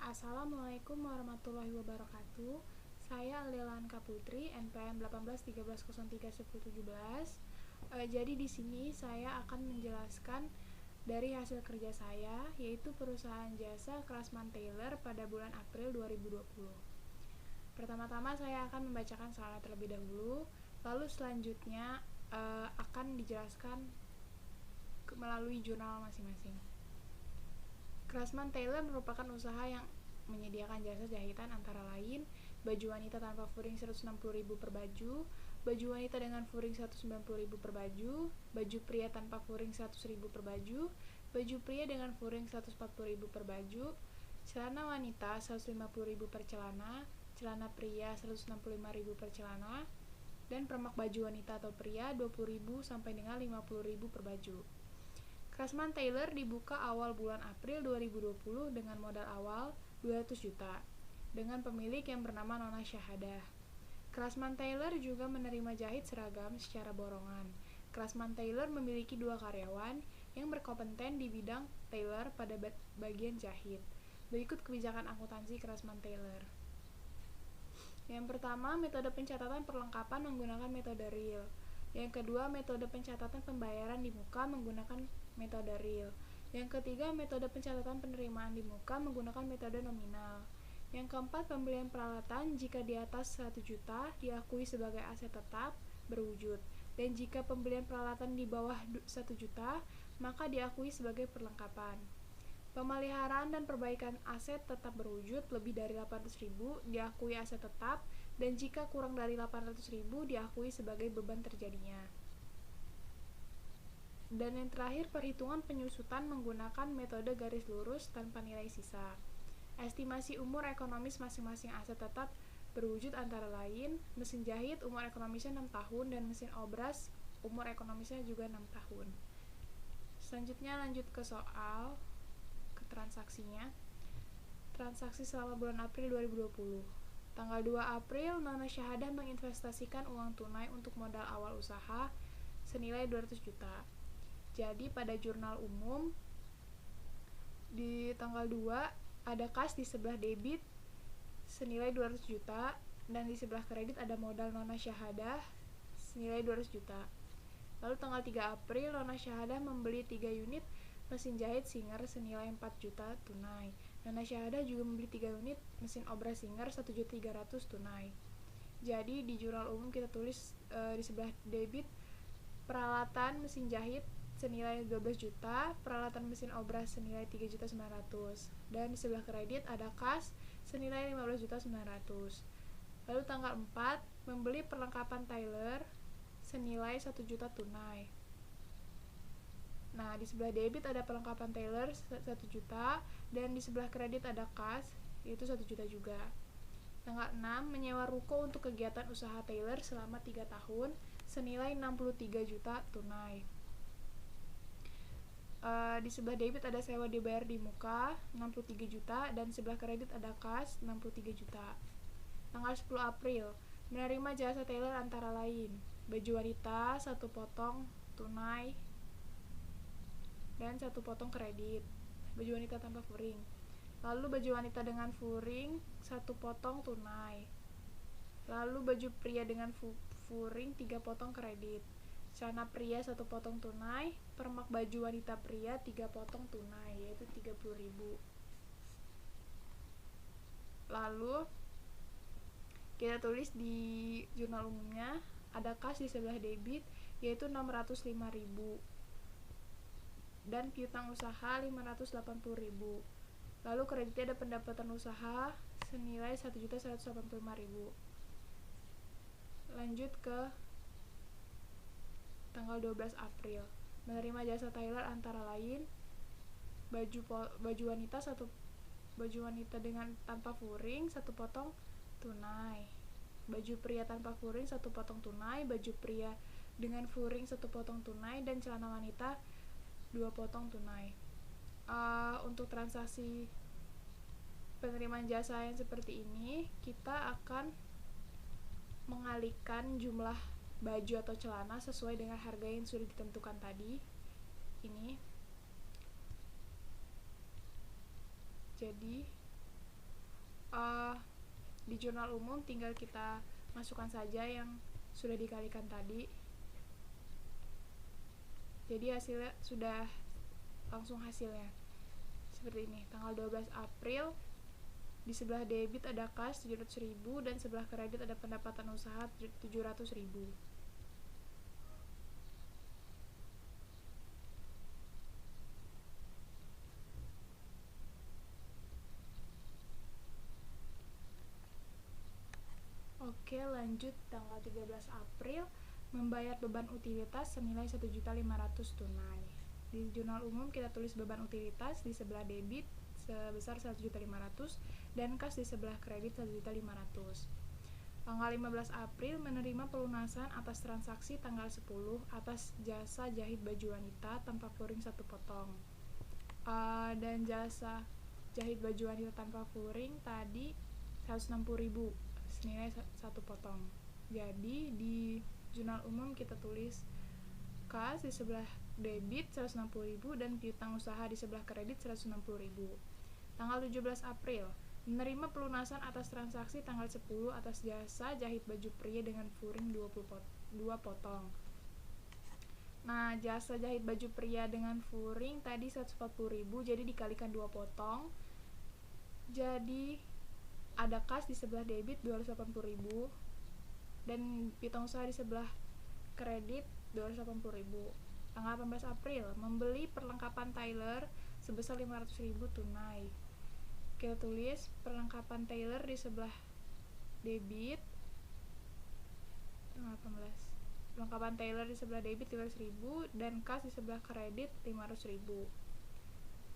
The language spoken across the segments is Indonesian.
Assalamualaikum warahmatullahi wabarakatuh. Saya Aldelan Kaputri, NPM 1813031017. Jadi di sini saya akan menjelaskan dari hasil kerja saya, yaitu perusahaan jasa Craftsman Tailor pada bulan April 2020. Pertama-tama saya akan membacakan soalnya terlebih dahulu, lalu selanjutnya akan dijelaskan melalui jurnal masing-masing. Craftsman Tailor merupakan usaha yang menyediakan jasa jahitan antara lain baju wanita tanpa furing 160.000 per baju, baju wanita dengan furing 190.000 per baju, baju pria tanpa furing 100.000 per baju, baju pria dengan furing 140.000 per baju, celana wanita 150.000 per celana, celana pria 165.000 per celana, dan permak baju wanita atau pria 20.000 sampai dengan 50.000 per baju. Craftsman Tailor dibuka awal bulan April 2020 dengan modal awal 200 juta dengan pemilik yang bernama Nona Syahadah. Craftsman Tailor juga menerima jahit seragam secara borongan. Craftsman Tailor memiliki 2 karyawan yang berkompeten di bidang tailor pada bagian jahit. Berikut kebijakan akuntansi Craftsman Tailor. Yang pertama, metode pencatatan perlengkapan menggunakan metode real. Yang kedua, metode pencatatan pembayaran di muka menggunakan metode real. Yang ketiga, metode pencatatan penerimaan di muka menggunakan metode nominal. Yang keempat, pembelian peralatan jika di atas 100 juta diakui sebagai aset tetap berwujud, dan jika pembelian peralatan di bawah 1 juta maka diakui sebagai perlengkapan. Pemeliharaan dan perbaikan aset tetap berwujud lebih dari 800.000 diakui aset tetap, dan jika kurang dari 800.000 diakui sebagai beban terjadinya. Dan yang terakhir, perhitungan penyusutan menggunakan metode garis lurus tanpa nilai sisa. Estimasi umur ekonomis masing-masing aset tetap berwujud antara lain mesin jahit umur ekonomisnya 6 tahun dan mesin obras umur ekonomisnya juga 6 tahun. Selanjutnya lanjut ke soal ke transaksinya. Transaksi selama bulan April 2020. Tanggal 2 April, Nona Syahadah menginvestasikan uang tunai untuk modal awal usaha senilai 200 juta. Jadi pada jurnal umum di tanggal 2 ada kas di sebelah debit senilai 200 juta dan di sebelah kredit ada modal Nona Syahadah senilai 200 juta. Lalu tanggal 3 April, Nona Syahadah membeli 3 unit mesin jahit Singer senilai 4 juta tunai. Nona Syahadah juga membeli 3 unit mesin obras Singer 1.300.000 tunai. Jadi di jurnal umum kita tulis di sebelah debit peralatan mesin jahit senilai 12 juta, peralatan mesin obras senilai 3.900.000, dan di sebelah kredit ada kas senilai 15.900.000. Lalu tanggal 4 membeli perlengkapan tailor senilai 1 juta tunai. Nah, di sebelah debit ada perlengkapan tailor 1 juta dan di sebelah kredit ada kas yaitu 1 juta juga. Tanggal 6 menyewa ruko untuk kegiatan usaha tailor selama 3 tahun senilai 63 juta tunai. Di sebelah debit ada sewa dibayar di muka 63 juta dan di sebelah kredit ada kas 63 juta. Tanggal 10 April menerima jasa tailor antara lain baju wanita 1 potong tunai dan 1 potong kredit, baju wanita tanpa furing. Lalu baju wanita dengan furing 1 potong tunai. Lalu baju pria dengan furing 3 potong kredit. Celana pria 1 potong tunai, permak baju wanita pria 3 potong tunai yaitu 30.000. Lalu kita tulis di jurnal umumnya ada kas di sebelah debit yaitu 605.000 dan piutang usaha 580.000. Lalu kreditnya ada pendapatan usaha senilai 1.185.000. Lanjut ke tanggal 12 April menerima jasa tailor antara lain baju wanita dengan tanpa furing 1 potong tunai, baju pria tanpa furing 1 potong tunai, baju pria dengan furing 1 potong tunai, dan celana wanita 2 potong tunai. Untuk transaksi penerimaan jasa yang seperti ini kita akan mengalihkan jumlah baju atau celana sesuai dengan harga yang sudah ditentukan tadi ini. Jadi Di jurnal umum tinggal kita masukkan saja yang sudah dikalikan tadi. Jadi hasilnya sudah langsung hasilnya seperti ini. Tanggal 12 April di sebelah debit ada kas 700.000 dan sebelah kredit ada pendapatan usaha 700.000. Oke, lanjut tanggal 13 April membayar beban utilitas senilai 1.500.000 tunai. Di jurnal umum kita tulis beban utilitas di sebelah debit sebesar 1.500.000 dan kas di sebelah kredit 1.500.000. Tanggal 15 April menerima pelunasan atas transaksi tanggal 10 atas jasa jahit baju wanita tanpa furing 1 potong. Dan jasa jahit baju wanita tanpa furing tadi 160.000 senilai 1 potong. Jadi di jurnal umum kita tulis kas di sebelah debit 160.000 dan piutang usaha di sebelah kredit 160.000. Tanggal 17 April menerima pelunasan atas transaksi tanggal 10 atas jasa jahit baju pria dengan furing 2 potong. Nah, jasa jahit baju pria dengan furing tadi 140.000, jadi dikalikan 2 potong. Jadi ada kas di sebelah debit 280.000 dan piutang usaha di sebelah kredit 280.000. Tanggal 18 April membeli perlengkapan Tyler sebesar 500.000 tunai. Kita tulis perlengkapan Tyler di sebelah debit. Tanggal 18. Perlengkapan Tyler di sebelah debit 500.000 dan kas di sebelah kredit 500.000.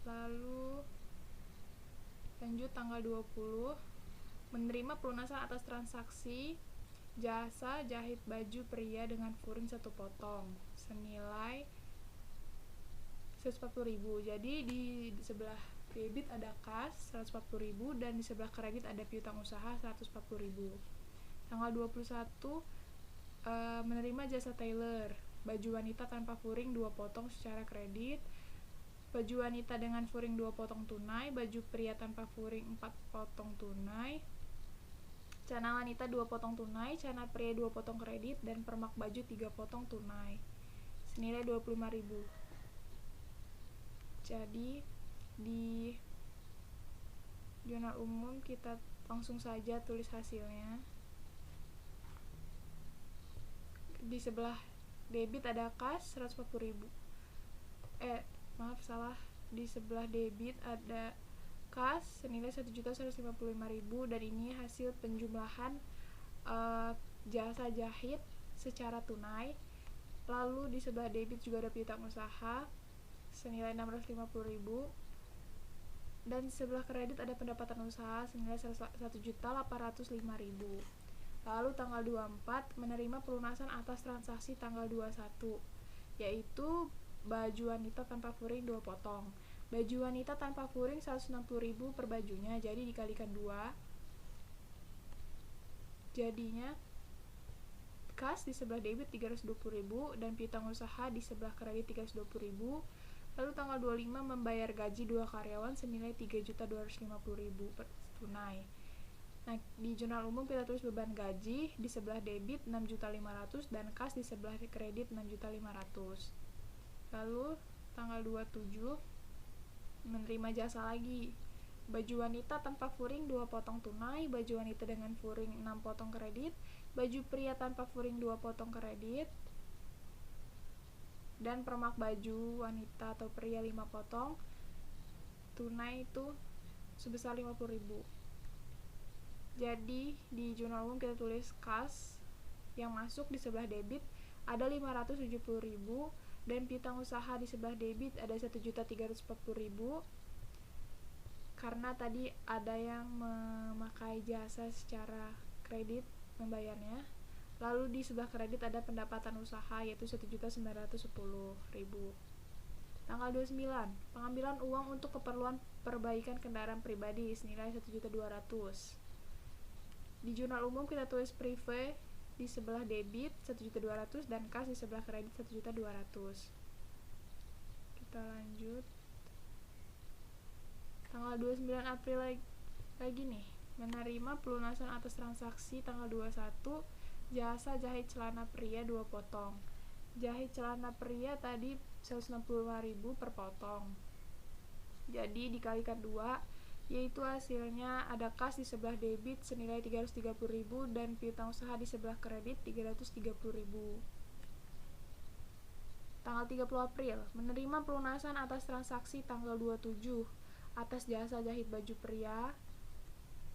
Lalu lanjut tanggal 20 menerima pelunasan atas transaksi jasa jahit baju pria dengan furing 1 potong senilai 140.000. Jadi di sebelah debit ada kas 140.000 dan di sebelah kredit ada piutang usaha 140.000. Tanggal 21 menerima jasa Tailor baju wanita tanpa furing 2 potong secara kredit, baju wanita dengan furing 2 potong tunai, baju pria tanpa furing 4 potong tunai, celana wanita 2 potong tunai, celana pria 2 potong kredit, dan permak baju 3 potong tunai senilai 25.000. Jadi di jurnal umum kita langsung saja tulis hasilnya. Di sebelah debit ada kas 140.000. Di sebelah debit ada kas senilai 1.155.000 dan ini hasil penjumlahan jasa jahit secara tunai. Lalu di sebelah debit juga ada piutang usaha senilai 650.000 dan di sebelah kredit ada pendapatan usaha senilai 1.805.000. Lalu tanggal 24 menerima pelunasan atas transaksi tanggal 21, yaitu baju wanita tanpa furing 2 potong. Baju wanita tanpa furing 160.000 per bajunya, jadi dikalikan 2. Jadinya kas di sebelah debit 320.000 dan piutang usaha di sebelah kredit 320.000. Lalu tanggal 25 membayar gaji 2 karyawan senilai 3.250.000 per tunai. Nah, di jurnal umum kita tulis beban gaji di sebelah debit 6.500.000 dan kas di sebelah kredit 6.500.000. Lalu tanggal 27 menerima jasa lagi. Baju wanita tanpa furing 2 potong tunai, baju wanita dengan furing 6 potong kredit, baju pria tanpa furing 2 potong kredit, dan permak baju wanita atau pria 5 potong tunai itu sebesar 50.000. Jadi di jurnal umum kita tulis kas yang masuk di sebelah debit ada 570.000 dan piutang usaha di sebelah debit ada 1.340.000 karena tadi ada yang memakai jasa secara kredit membayarnya. Lalu di sebelah kredit ada pendapatan usaha yaitu 1.910.000. Tanggal 29 pengambilan uang untuk keperluan perbaikan kendaraan pribadi senilai 1.200.000. Di jurnal umum kita tulis prive di sebelah debit 1.200.000 dan kas di sebelah kredit 1.200.000. Kita lanjut. Tanggal 29 April lagi nih. menerima pelunasan atas transaksi tanggal 21 jasa jahit celana pria 2 potong. Jahit celana pria tadi 165.000 per potong, jadi dikalikan 2, yaitu hasilnya ada kas di sebelah debit senilai 330.000 dan piutang usaha di sebelah kredit 330.000. Tanggal 30 April, menerima pelunasan atas transaksi tanggal 27 atas jasa jahit baju pria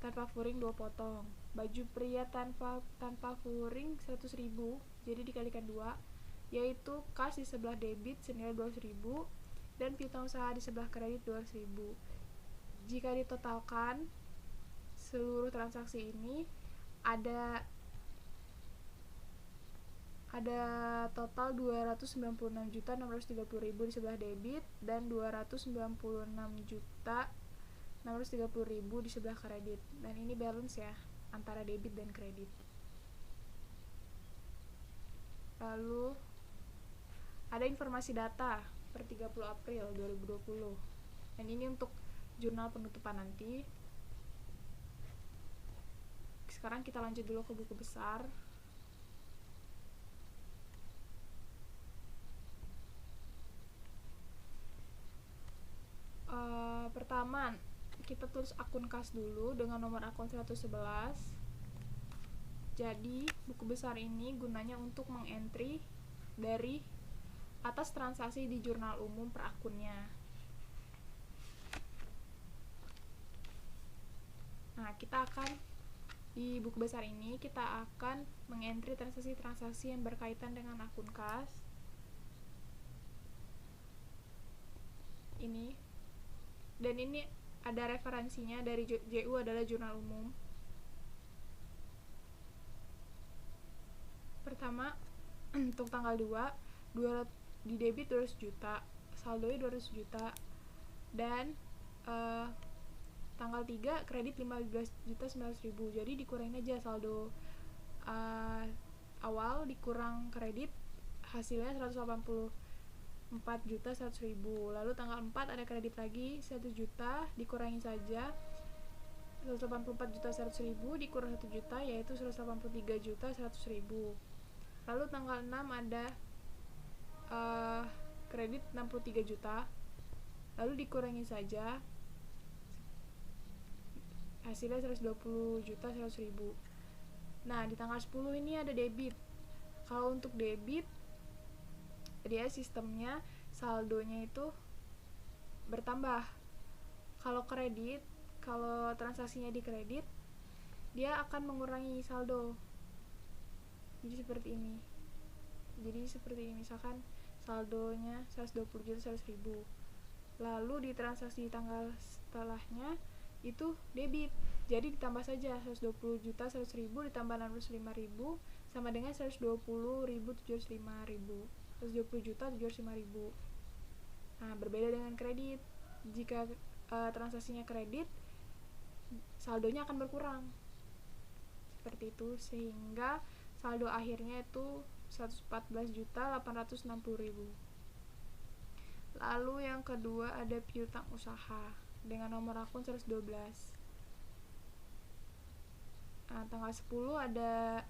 tanpa furing 2 potong. Baju pria tanpa furing 100.000, jadi dikalikan 2, yaitu kas di sebelah debit senilai 200.000 dan piutang usaha di sebelah kredit 200.000. Jika ditotalkan seluruh transaksi ini ada total 296.630.000 di sebelah debit dan 296.630.000 di sebelah kredit. Dan ini balance ya antara debit dan kredit. Lalu ada informasi data per 30 April 2020. Dan ini untuk jurnal penutupan nanti. Sekarang kita lanjut dulu ke buku besar. Pertama, kita tulis akun kas dulu dengan nomor akun 111. Jadi, buku besar ini gunanya untuk mengentry dari atas transaksi di jurnal umum per akunnya. Nah, di buku besar ini kita akan mengentry transaksi-transaksi yang berkaitan dengan akun kas. Ini. Dan ini ada referensinya dari JU adalah jurnal umum. Pertama, untuk tanggal 2 di debit 200 juta, saldonya 200 juta, dan tanggal 3 kredit 15.900.000. Jadi dikurangin aja saldo awal dikurang kredit, hasilnya 184.100.000. Lalu tanggal 4 ada kredit lagi 1 juta, dikurangin saja 184.100.000 dikurang 1 juta, yaitu 183.100.000. Lalu tanggal 6 ada kredit 63 juta, lalu dikurangin saja, hasilnya 120.100.000. Nah, di tanggal 10 ini ada debit. Kalau untuk debit, dia sistemnya saldonya itu bertambah. Kalau kredit, kalau transaksinya di kredit, dia akan mengurangi saldo. Jadi seperti ini. Misalkan saldonya 120.100.000. Lalu di transaksi tanggal setelahnya itu debit. Jadi ditambah saja 120.100.000 ditambah 605.000 sama dengan 120.705.000. 120.705.000. Nah, berbeda dengan kredit. Jika transaksinya kredit, saldonya akan berkurang. Seperti itu, sehingga saldo akhirnya itu 114.860.000. Lalu yang kedua ada piutang usaha dengan nomor akun 112. Nah, tanggal 10 ada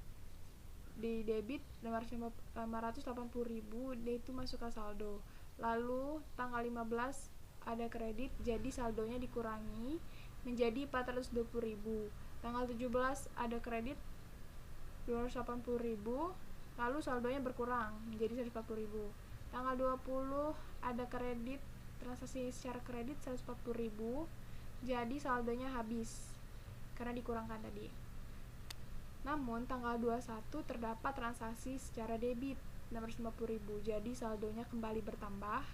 di debit 580.000, dia itu masuk ke saldo. Lalu tanggal 15 ada kredit, jadi saldonya dikurangi menjadi 420.000. Tanggal 17 ada kredit 280.000, lalu saldonya berkurang menjadi 140.000. Tanggal 20 ada kredit, transaksi secara kredit 140.000, jadi saldonya habis karena dikurangkan tadi. Namun tanggal 21 terdapat transaksi secara debit 650.000, jadi saldonya kembali bertambah,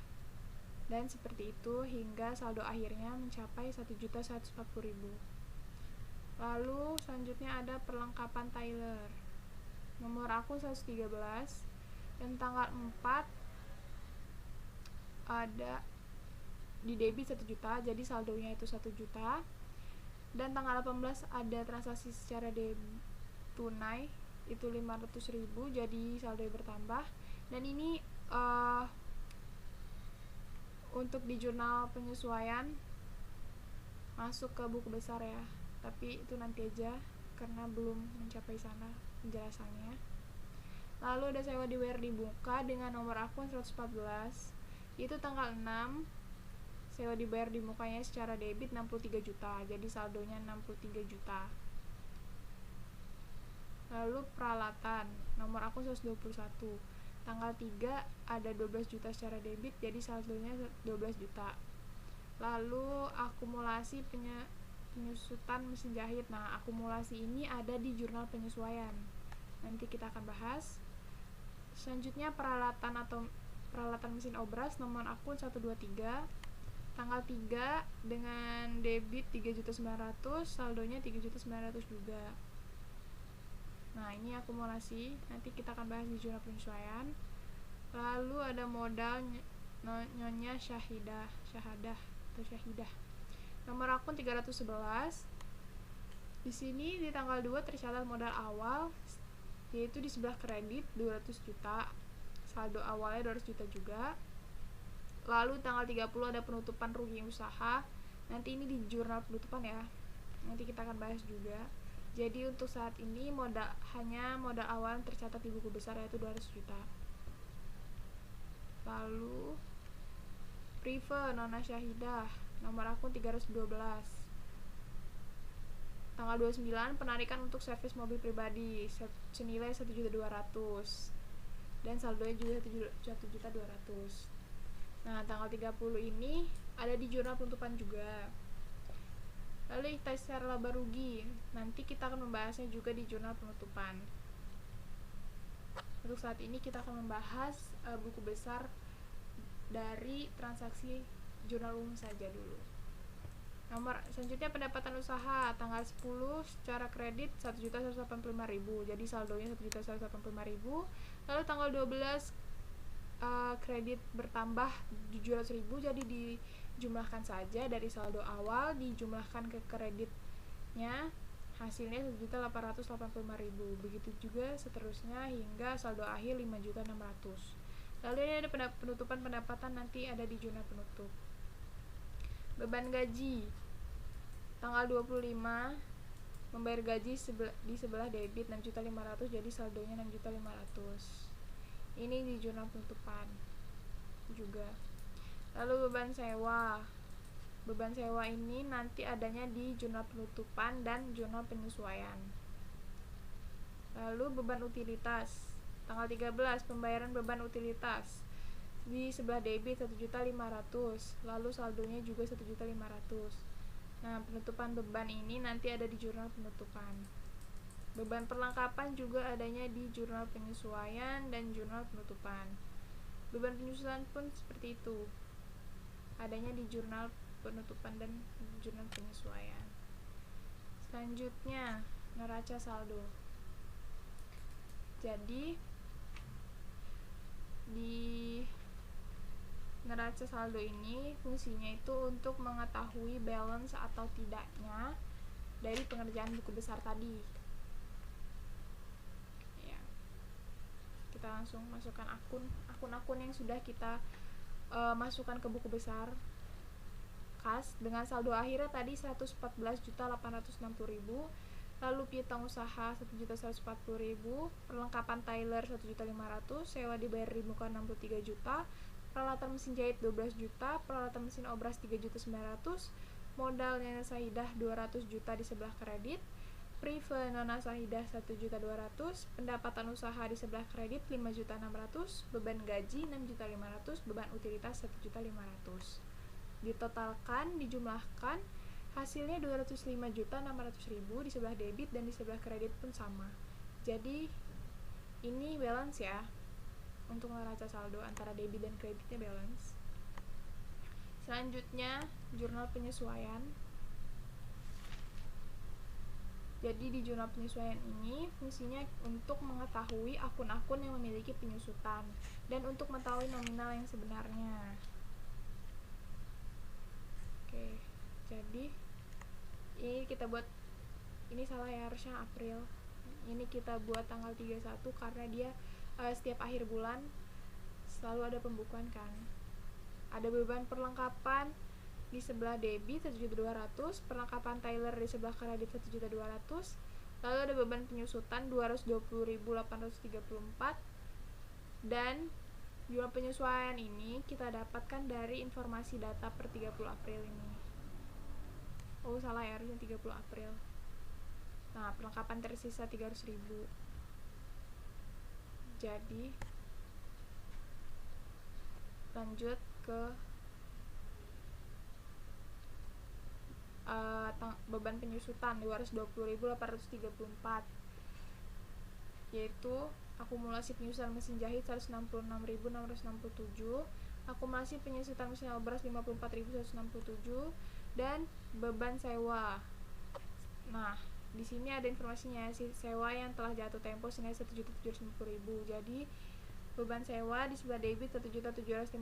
dan seperti itu hingga saldo akhirnya mencapai 1.140.000. Lalu selanjutnya ada perlengkapan Tyler nomor akun 113, dan tanggal 4 ada di debit 1 juta, jadi saldonya itu 1 juta, dan tanggal 18 ada transaksi secara tunai itu 500.000, jadi saldo bertambah. Dan ini untuk di jurnal penyesuaian masuk ke buku besar ya. tapi itu nanti aja karena belum mencapai sana penjelasannya. Lalu ada sewa dibayar di muka dengan nomor akun 114, itu tanggal 6. Sewa dibayar di mukanya secara debit 63 juta, jadi saldonya 63 juta. Lalu peralatan, nomor akun 121, tanggal 3 ada 12 juta secara debit, jadi saldonya 12 juta. Lalu akumulasi penyusutan mesin jahit. Nah, akumulasi ini ada di jurnal penyesuaian, nanti kita akan bahas. Selanjutnya peralatan atau peralatan mesin obras, nomor akun 123, tanggal 3 dengan debit 3.900.000, saldonya 3.900.000 juga. Nah, ini akumulasi, nanti kita akan bahas di jurnal penyesuaian. Lalu ada modal nyonya syahadah. Nomor akun 311. Di sini di tanggal 2 tercatat modal awal, yaitu di sebelah kredit 200 juta. Saldo awalnya 200 juta juga. Lalu tanggal 30 ada penutupan rugi usaha. Nanti ini di jurnal penutupan ya. Nanti kita akan bahas juga. Jadi untuk saat ini hanya modal awal tercatat di buku besar, yaitu 200 juta. Lalu Prive Nona Syahidah, nomor akun 312. Tanggal 29 penarikan untuk servis mobil pribadi senilai 1.200.000 dan saldonya juga 1.200.000. Nah, tanggal 30 ini ada di jurnal penutupan juga. Lalu ikhtisar laba rugi, nanti kita akan membahasnya juga di jurnal penutupan. Untuk saat ini kita akan membahas buku besar dari transaksi jurnal umum saja dulu. Nomor selanjutnya pendapatan usaha, tanggal 10 secara kredit 1.185.000, jadi saldonya 1.185.000. Lalu tanggal 12 kredit bertambah 700.000, jadi dijumlahkan saja dari saldo awal dijumlahkan ke kreditnya, hasilnya 1.885.000. Begitu juga seterusnya hingga saldo akhir 5.600.000. Lalu ini ada penutupan pendapatan, nanti ada di jurnal penutup. Beban gaji, tanggal 25 membayar gaji di sebelah debit 6.500.000, jadi saldonya 6.500.000. Ini di jurnal penutupan juga. Lalu beban sewa ini nanti adanya di jurnal penutupan dan jurnal penyesuaian. Lalu beban utilitas, tanggal 13 pembayaran beban utilitas di sebelah debit 1.500.000, lalu saldonya juga 1.500.000. Nah, penutupan beban ini nanti ada di jurnal penutupan. Beban perlengkapan juga adanya di jurnal penyesuaian dan jurnal penutupan. Beban penyusutan pun seperti itu, adanya di jurnal penutupan dan jurnal penyesuaian. Selanjutnya, neraca saldo. Jadi di neraca saldo ini fungsinya itu untuk mengetahui balance atau tidaknya dari pengerjaan buku besar tadi. Ya, kita langsung masukkan akun-akun yang sudah kita masukkan ke buku besar kas dengan saldo akhirnya tadi 114.860.000. Lalu piutang usaha 1.140.000, perlengkapan Tyler 1.500.000, sewa dibayar di muka 63 juta, peralatan mesin jahit 12 juta, peralatan mesin obras 3.900.000, modalnya Sahidah 200 juta di sebelah kredit, Prive Nona Sahidah 1.200.000, pendapatan usaha di sebelah kredit 5.600.000, beban gaji 6.500.000, beban utilitas 1.500.000. Ditotalkan, dijumlahkan, hasilnya 205.600.000 di sebelah debit dan di sebelah kredit pun sama. Jadi ini balance ya, untuk neraca saldo antara debit dan kreditnya balance. Selanjutnya jurnal penyesuaian. Jadi di jurnal penyesuaian ini fungsinya untuk mengetahui akun-akun yang memiliki penyusutan dan untuk mengetahui nominal yang sebenarnya. Oke, jadi ini kita buat, ini salah ya, harusnya April. Ini kita buat tanggal 31 karena dia setiap akhir bulan selalu ada pembukuan kan. Ada beban perlengkapan di sebelah debit 1.200.000, perlengkapan Tyler di sebelah kredit 1.200.000, lalu ada beban penyusutan 220.834, dan jumlah penyesuaian ini kita dapatkan dari informasi data per 30 April ini. Oh salah ya, harusnya 30 April. Nah, perlengkapan tersisa 300.000. Jadi lanjut ke beban penyusutan 220.834, yaitu akumulasi penyusutan mesin jahit 166.667, akumulasi penyusutan mesin obras 54.167, dan beban sewa. Nah, di sini ada informasinya, sewa yang telah jatuh tempo senilai 1.750.000. Jadi beban sewa di sebelah debit 1.750.000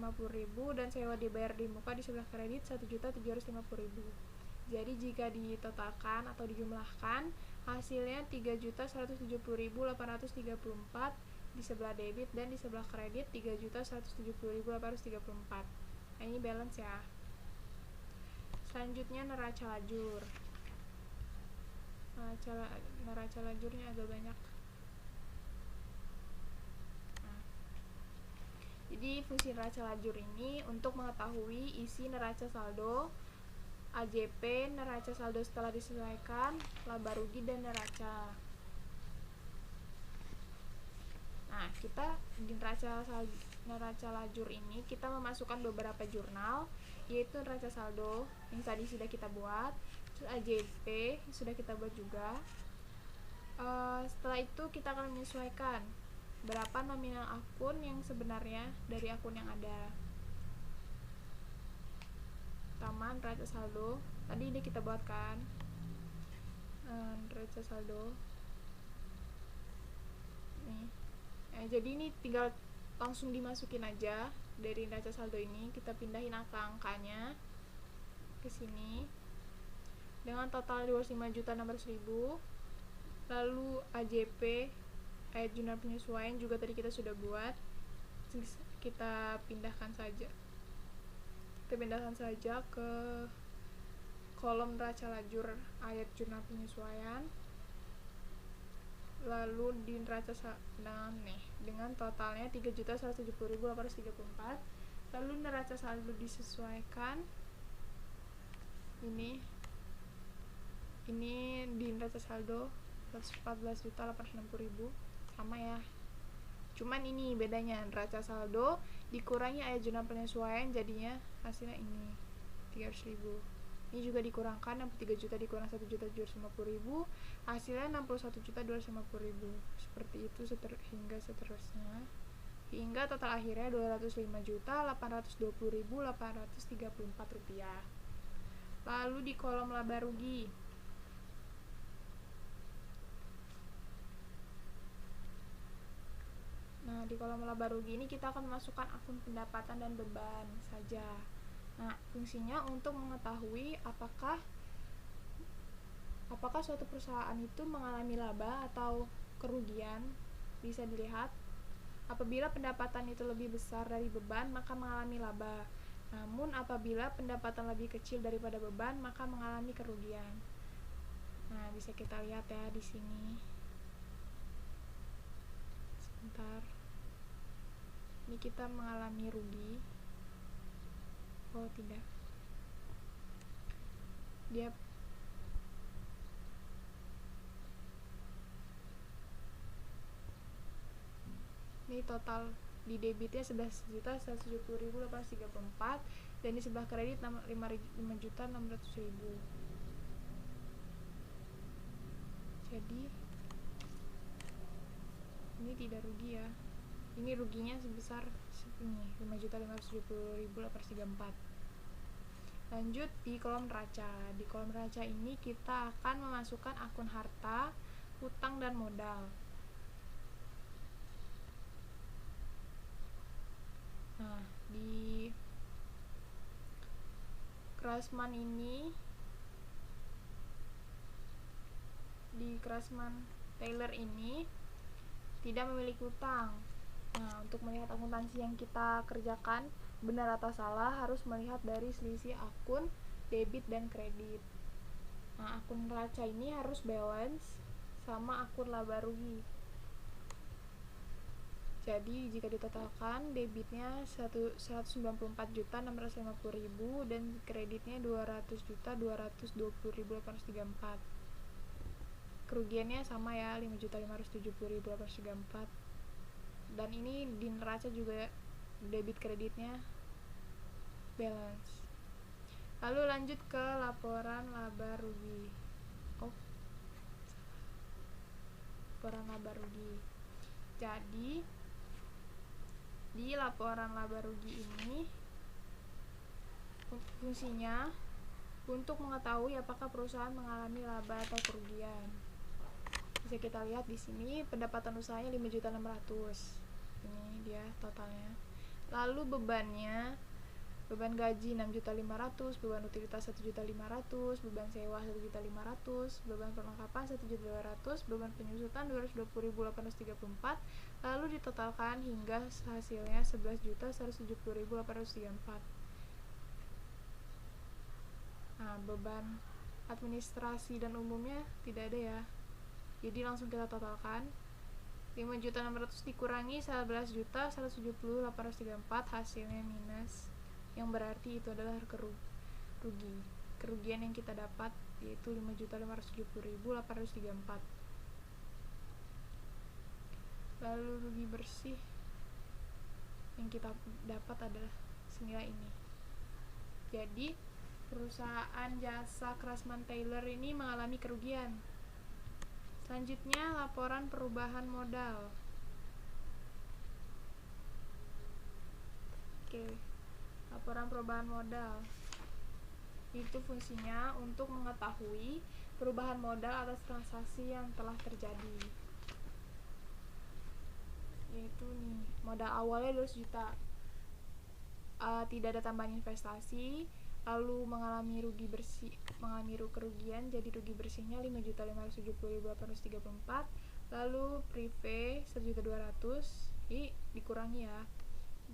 dan sewa dibayar di muka di sebelah kredit 1.750.000. Jadi jika ditotalkan atau dijumlahkan, hasilnya 3.170.834 di sebelah debit, dan di sebelah kredit 3.170.834. Nah, ini balance ya. Selanjutnya neraca lajur. Neraca lajurnya agak banyak. Jadi fungsi neraca lajur ini untuk mengetahui isi neraca saldo, AJP, neraca saldo setelah disesuaikan, laba rugi, dan neraca. Nah, kita di neraca lajur ini kita memasukkan beberapa jurnal, yaitu neraca saldo yang tadi sudah kita buat, terus AJP yang sudah kita buat juga. Setelah itu kita akan menyesuaikan berapa nominal akun yang sebenarnya dari akun yang ada. Pertama, neraca saldo tadi udah kita buat kan, neraca saldo nih. Jadi ini tinggal langsung dimasukin aja dari neraca saldo ini, kita pindahin angka-angkanya ke sini dengan total 25.600.000. Lalu AJP, jurnal penyesuaian juga tadi kita sudah buat, kita pindahkan saja ke kolom neraca lajur ayat jurnal penyesuaian. Lalu di neraca dengan totalnya 3.170.834. Lalu neraca saldo disesuaikan, ini di neraca saldo 114.860.000, sama ya. Cuman ini bedanya, neraca saldo dikurangi ayat jurnal penyesuaian, jadinya hasilnya ini 300.000. Ini juga dikurangkan, 63 juta dikurang 1.750.000, hasilnya 61.250.000. Seperti itu hingga seterusnya, hingga total akhirnya 205.820.834 rupiah. Lalu di kolom laba rugi, nah di kolom laba rugi ini kita akan memasukkan akun pendapatan dan beban saja. Nah, fungsinya untuk mengetahui apakah suatu perusahaan itu mengalami laba atau kerugian. Bisa dilihat, apabila pendapatan itu lebih besar dari beban, maka mengalami laba. Namun apabila pendapatan lebih kecil daripada beban, maka mengalami kerugian. Nah, bisa kita lihat ya di sini. Sebentar. Ini kita mengalami rugi. Oh, tidak. Ini total di debitnya 11.170.834 dan di sebelah kredit 5.600.000. Jadi ini tidak rugi ya. Ini ruginya sebesar ini 5.570.834. Lanjut di kolom neraca. Di kolom neraca ini kita akan memasukkan akun harta, hutang, dan modal. Nah, di Craftsman ini, di Craftsman Taylor ini tidak memiliki hutang. Nah, untuk melihat akuntansi yang kita kerjakan benar atau salah, harus melihat dari selisih akun debit dan kredit. Nah, akun neraca ini harus balance sama akun laba rugi. Jadi jika ditotalkan, debitnya 194.650.000 dan kreditnya 200.220.834. Kerugiannya sama ya, 5.570.834. Dan ini di neraca juga debit kreditnya balance. Lalu lanjut ke laporan laba rugi. Laporan laba rugi. Jadi di laporan laba rugi ini fungsinya untuk mengetahui apakah perusahaan mengalami laba atau kerugian. Bisa kita lihat di sini pendapatan usahanya 5.600.000. Ini dia totalnya. Lalu bebannya, beban gaji 6.500.000, beban utilitas 1.500.000, beban sewa 1.500.000, beban perlengkapan 1.200.000, beban penyusutan 220.834, lalu ditotalkan hingga hasilnya 11.170.834. Nah, beban administrasi dan umumnya tidak ada ya, jadi langsung kita totalkan. 5.600.000 dikurangi 11.170.834, hasilnya minus, yang berarti itu adalah rugi. Kerugian yang kita dapat yaitu 5.570.834. Lalu rugi bersih yang kita dapat adalah senilai ini. Jadi perusahaan jasa Craftsman Tailor ini mengalami kerugian. Selanjutnya laporan perubahan modal. Laporan perubahan modal itu fungsinya untuk mengetahui perubahan modal atas transaksi yang telah terjadi. Yaitu nih, modal awalnya 200 juta, tidak ada tambahan investasi, lalu mengalami kerugian, jadi rugi bersihnya 5.570.834. Lalu prive 1.200.000 dikurangi ya,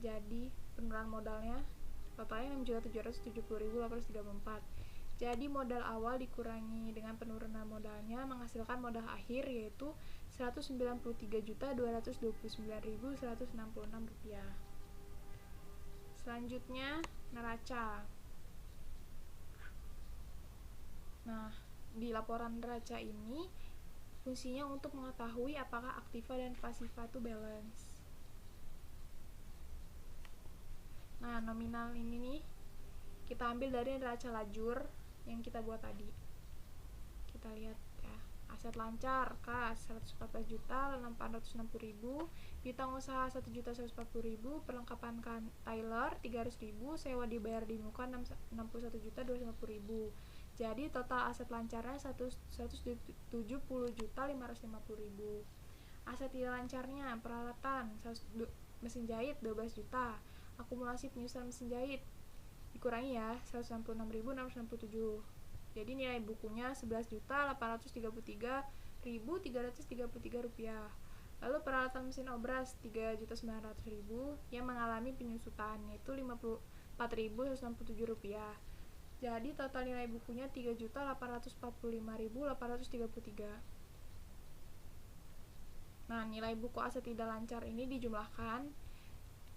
jadi penurunan modalnya totalnya 6.770.834. Jadi modal awal dikurangi dengan penurunan modalnya menghasilkan modal akhir yaitu 193.229.166 rupiah. Selanjutnya neraca. Nah, di laporan neraca ini fungsinya untuk mengetahui apakah aktiva dan pasiva itu balance. Nah, nominal ini nih kita ambil dari neraca lajur yang kita buat tadi. Kita lihat ya, aset lancar kas 114.860.000, piutang usaha 1.140.000, perlengkapan Tailor 300.000, sewa dibayar di muka 61.250.000. Jadi total aset lancarnya 170.550.000. Aset tidak lancarnya peralatan mesin jahit 12 juta, akumulasi penyusutan mesin jahit dikurangi ya 166.667. Jadi nilai bukunya 11.833.333 rupiah. Lalu peralatan mesin obras 3.900.000 yang mengalami penyusutan yaitu 54.167 rupiah. Jadi total nilai bukunya 3.845.833. Nah, nilai buku aset tidak lancar ini dijumlahkan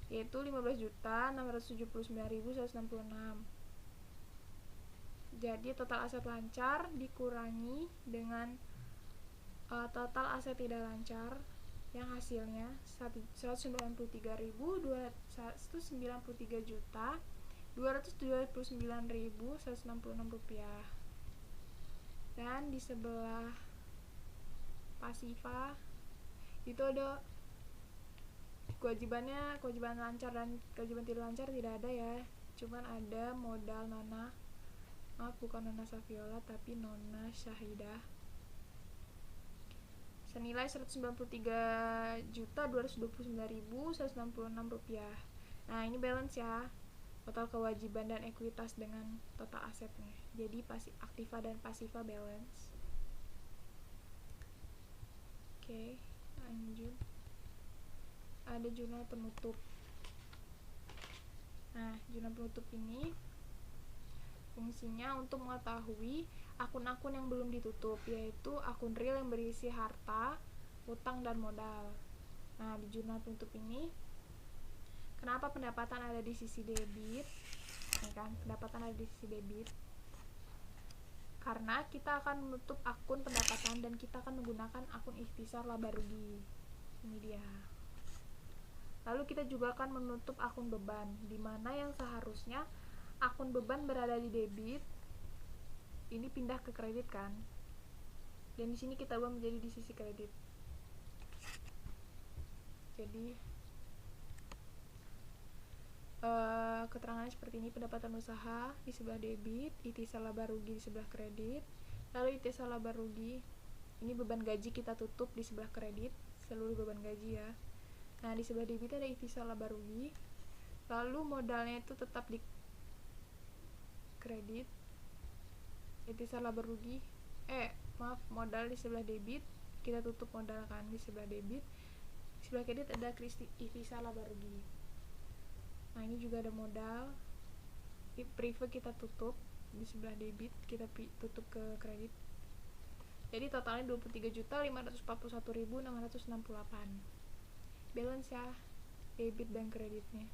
yaitu 15.679.166. Jadi total aset lancar dikurangi dengan total aset tidak lancar yang hasilnya 193.299.166 rupiah. Dan di sebelah pasiva itu ada kewajiban lancar dan kewajiban tidak lancar tidak ada ya, cuman ada modal Nona, bukan Nona Saviola tapi Nona Syahidah senilai 193.229.166 rupiah. Nah, ini balance ya, total kewajiban dan ekuitas dengan total asetnya. Jadi aktiva dan pasiva balance. Oke, lanjut. Ada jurnal penutup. Nah, jurnal penutup ini Fungsinya untuk mengetahui akun-akun yang belum ditutup, yaitu akun real yang berisi harta, utang, dan modal. Nah, di jurnal penutup ini, kenapa pendapatan ada di sisi debit? Ini kan, pendapatan ada di sisi debit. Karena kita akan menutup akun pendapatan dan kita akan menggunakan akun ikhtisar laba rugi. Ini dia. Lalu kita juga akan menutup akun beban, di mana yang seharusnya akun beban berada di debit, ini pindah ke kredit kan. Dan di sini kita ubah menjadi di sisi kredit. Jadi keterangannya seperti ini: pendapatan usaha di sebelah debit, ikhtisar laba rugi di sebelah kredit. Lalu ikhtisar laba rugi, ini beban gaji kita tutup di sebelah kredit, seluruh beban gaji ya. Nah, di sebelah debit ada ikhtisar laba rugi. Lalu modalnya itu tetap di kredit. Ikhtisar laba rugi, modal di sebelah debit, kita tutup modal kan di sebelah debit. Di sebelah kredit ada ikhtisar laba rugi. Nah, ini juga ada modal, prefer kita tutup di sebelah debit, kita tutup ke kredit. Jadi totalnya 23.541.668 balance ya, debit dan kreditnya.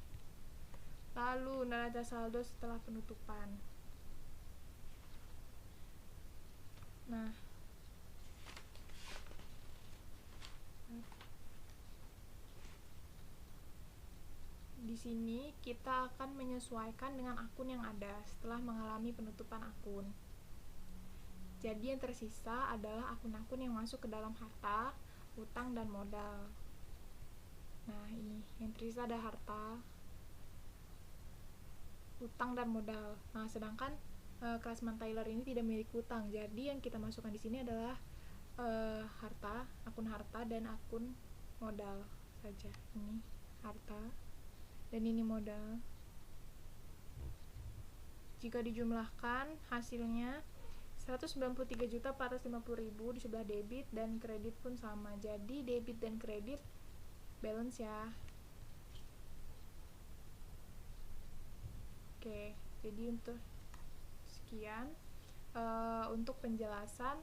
Lalu neraca saldo setelah penutupan. Nah, di sini kita akan menyesuaikan dengan akun yang ada setelah mengalami penutupan akun. Jadi yang tersisa adalah akun-akun yang masuk ke dalam harta, utang, dan modal. Nah, ini yang tersisa ada harta, utang, dan modal. Nah, sedangkan Krasmann-Taylor ini tidak memiliki utang. Jadi yang kita masukkan di sini adalah harta, akun harta, dan akun modal saja. Ini harta dan ini modal. Jika dijumlahkan hasilnya 193.450.000 di sebelah debit, dan kredit pun sama. Jadi debit dan kredit balance ya. Oke, jadi untuk sekian untuk penjelasan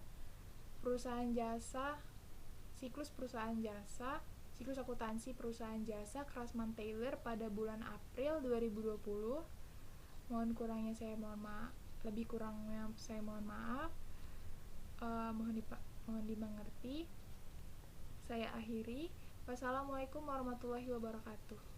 perusahaan jasa, siklus perusahaan jasa, siklus akuntansi perusahaan jasa Krasmann-Taylor pada bulan April 2020. Mohon kurangnya saya mohon maaf, lebih kurangnya saya mohon maaf. Mohon dimengerti. Saya akhiri. Wassalamualaikum warahmatullahi wabarakatuh.